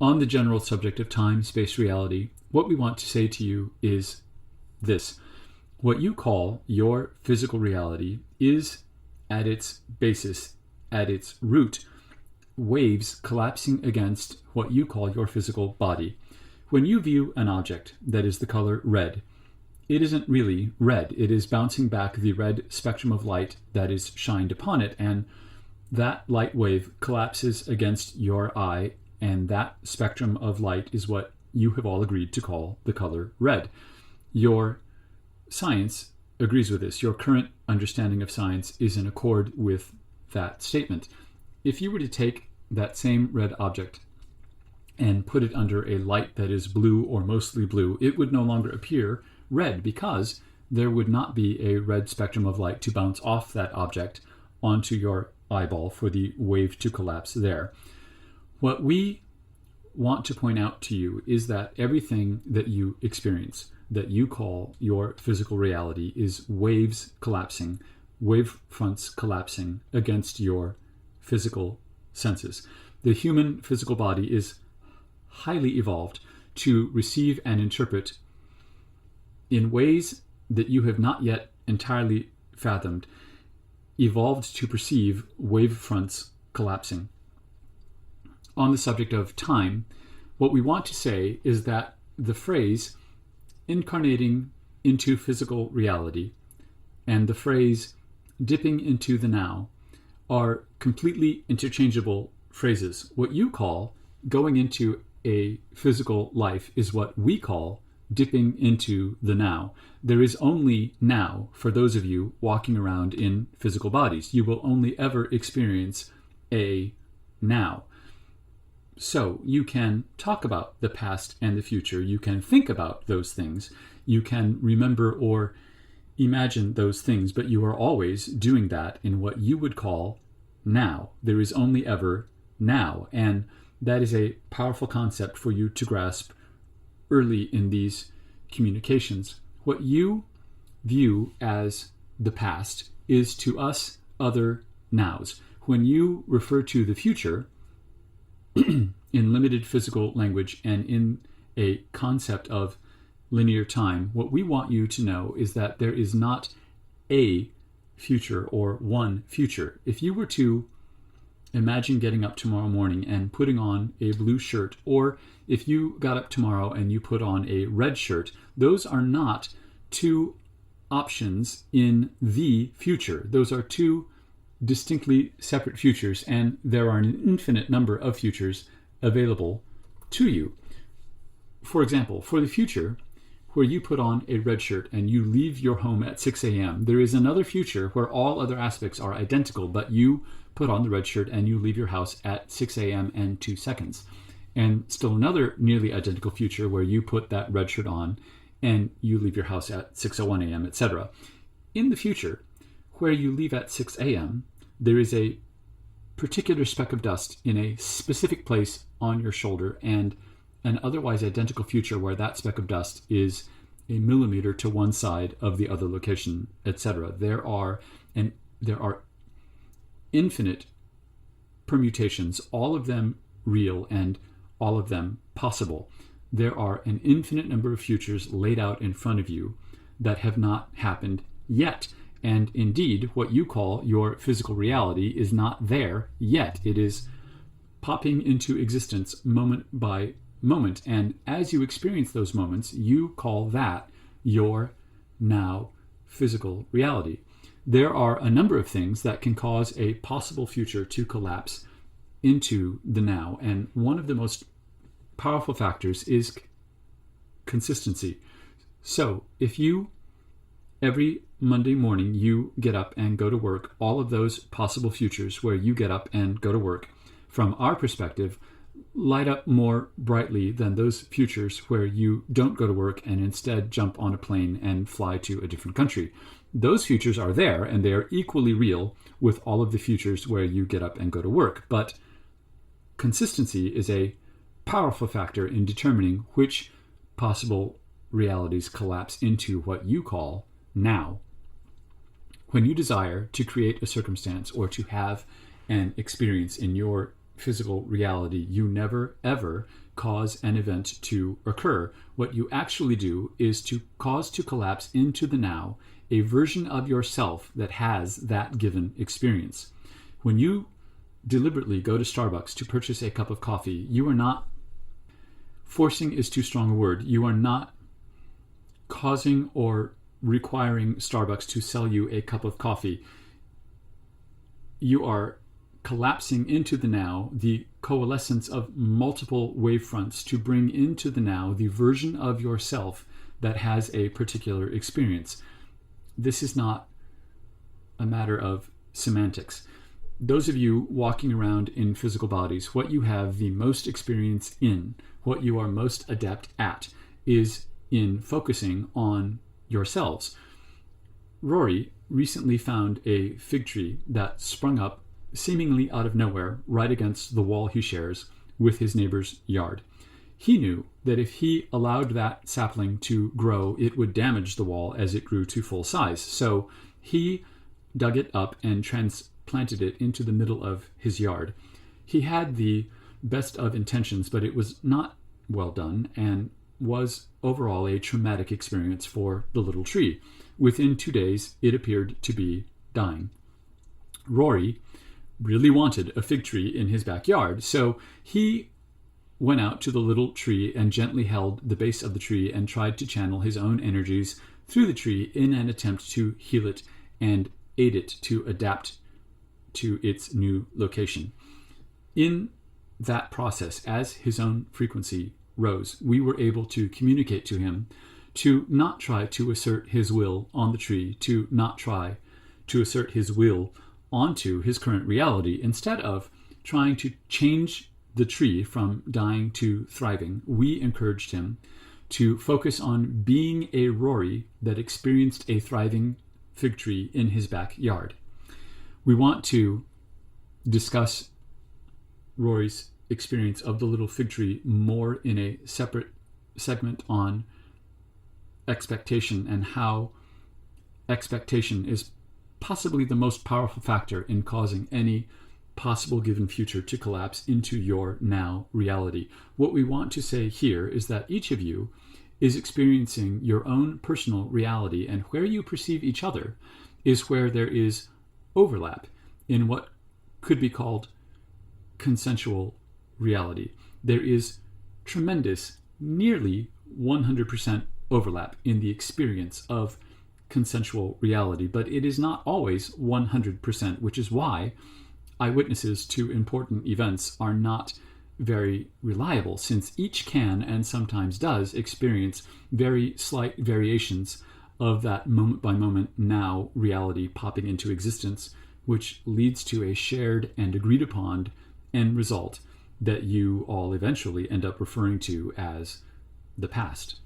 On the general subject of time, space, reality, what we want to say to you is this. What you call your physical reality is, at its basis, at its root, waves collapsing against what you call your physical body. When you view an object that is the color red, it isn't really red. It is bouncing back the red spectrum of light that is shined upon it, and that light wave collapses against your eye, and that spectrum of light is what you have all agreed to call the color red. Your science agrees with this. Your current understanding of science is in accord with that statement. If you were to take that same red object and put it under a light that is blue or mostly blue, it would no longer appear red because there would not be a red spectrum of light to bounce off that object onto your eyeball for the wave to collapse there. What we want to point out to you is that everything that you experience, that you call your physical reality, is waves collapsing, wave fronts collapsing against your physical senses. The human physical body is highly evolved to receive and interpret in ways that you have not yet entirely fathomed, evolved to perceive wave fronts collapsing. On the subject of time, what we want to say is that the phrase incarnating into physical reality and the phrase dipping into the now are completely interchangeable phrases. What you call going into a physical life is what we call dipping into the now. There is only now for those of you walking around in physical bodies. You will only ever experience a now. So you can talk about the past and the future. You can think about those things. You can remember or imagine those things, but you are always doing that in what you would call now. There is only ever now. And that is a powerful concept for you to grasp early in these communications. What you view as the past is to us other nows. When you refer to the future in limited physical language and in a concept of linear time, what we want you to know is that there is not a future or one future. If you were to imagine getting up tomorrow morning and putting on a blue shirt, or if you got up tomorrow and you put on a red shirt, those are not two options in the future. Those are two distinctly separate futures, and there are an infinite number of futures available to you. For example, for the future where you put on a red shirt and you leave your home at 6 a.m., there is another future where all other aspects are identical, but you put on the red shirt and you leave your house at 6 a.m. and 2 seconds. And still another nearly identical future where you put that red shirt on and you leave your house at 6:01 a.m., etc. In the future, where you leave at 6 a.m., there is a particular speck of dust in a specific place on your shoulder, and an otherwise identical future where that speck of dust is a millimeter to one side of the other location, etc. There are infinite permutations, all of them real and all of them possible. There are an infinite number of futures laid out in front of you that have not happened yet. And indeed, what you call your physical reality is not there yet. It is popping into existence moment by moment. And as you experience those moments, you call that your now physical reality. There are a number of things that can cause a possible future to collapse into the now. And one of the most powerful factors is consistency. So if you, every Monday morning, you get up and go to work, all of those possible futures where you get up and go to work, from our perspective, light up more brightly than those futures where you don't go to work and instead jump on a plane and fly to a different country. Those futures are there, and they are equally real with all of the futures where you get up and go to work. But consistency is a powerful factor in determining which possible realities collapse into what you call now. When you desire to create a circumstance or to have an experience in your physical reality. You never, ever cause an event to occur. What you actually do is to cause to collapse into the now a version of yourself that has that given experience. When you deliberately go to Starbucks to purchase a cup of coffee, you are not, forcing is too strong a word, you are not causing or requiring Starbucks to sell you a cup of coffee. You are collapsing into the now the coalescence of multiple wavefronts to bring into the now the version of yourself that has a particular experience. This is not a matter of semantics. Those of you walking around in physical bodies, what you have the most experience in, what you are most adept at, is in focusing on yourselves. Rory recently found a fig tree that sprung up seemingly out of nowhere right against the wall he shares with his neighbor's yard. He knew that if he allowed that sapling to grow, it would damage the wall as it grew to full size. So he dug it up and transplanted it into the middle of his yard. He had the best of intentions, but it was not well done and was overall a traumatic experience for the little tree. Within 2 days, it appeared to be dying. Rory really wanted a fig tree in his backyard, so he went out to the little tree and gently held the base of the tree and tried to channel his own energies through the tree in an attempt to heal it and aid it to adapt to its new location. In that process, as his own frequency rose, we were able to communicate to him to not try to assert his will on the tree, to not try to assert his will onto his current reality. Instead of trying to change the tree from dying to thriving, we encouraged him to focus on being a Rory that experienced a thriving fig tree in his backyard. We want to discuss Rory's experience of the little fig tree more in a separate segment on expectation and how expectation is possibly the most powerful factor in causing any possible given future to collapse into your now reality. What we want to say here is that each of you is experiencing your own personal reality, and where you perceive each other is where there is overlap in what could be called consensual reality. There is tremendous, nearly 100% overlap in the experience of consensual reality, but it is not always 100%, which is why eyewitnesses to important events are not very reliable, since each can, and sometimes does, experience very slight variations of that moment-by-moment now reality popping into existence, which leads to a shared and agreed-upon end result that you all eventually end up referring to as the past.